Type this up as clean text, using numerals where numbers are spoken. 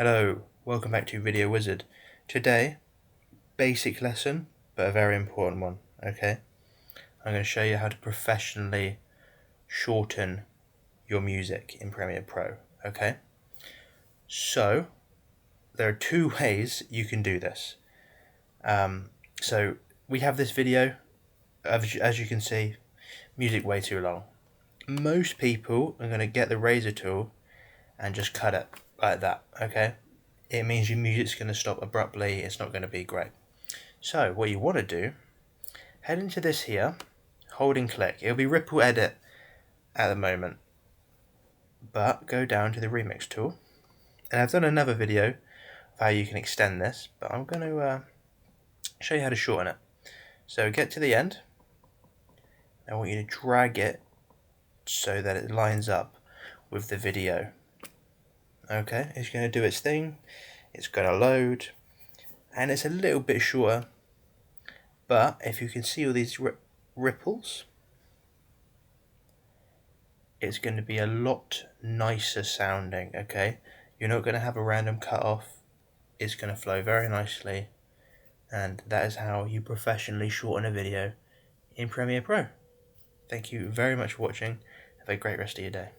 Hello, welcome back to Video Wizard. Today, basic lesson, but a very important one, okay? I'm going to show you how to professionally shorten your music in Premiere Pro, okay? So, there are two ways you can do this. So, we have this video, as you can see, music way too long. Most people are going to get the razor tool and just cut it like that, okay? It means your music's going to stop abruptly, it's not going to be great. So what you want to do, head into this here, hold and click. It'll be ripple edit at the moment, but go down to the remix tool. And I've done another video of how you can extend this, but I'm going to show you how to shorten it. So get to the end. I want you to drag it so that it lines up with the video. Okay, it's going to do its thing, it's going to load, and it's a little bit shorter, but if you can see all these ripples, it's going to be a lot nicer sounding, okay? You're not going to have a random cut off, it's going to flow very nicely, and that is how you professionally shorten a video in Premiere Pro. Thank you very much for watching, have a great rest of your day.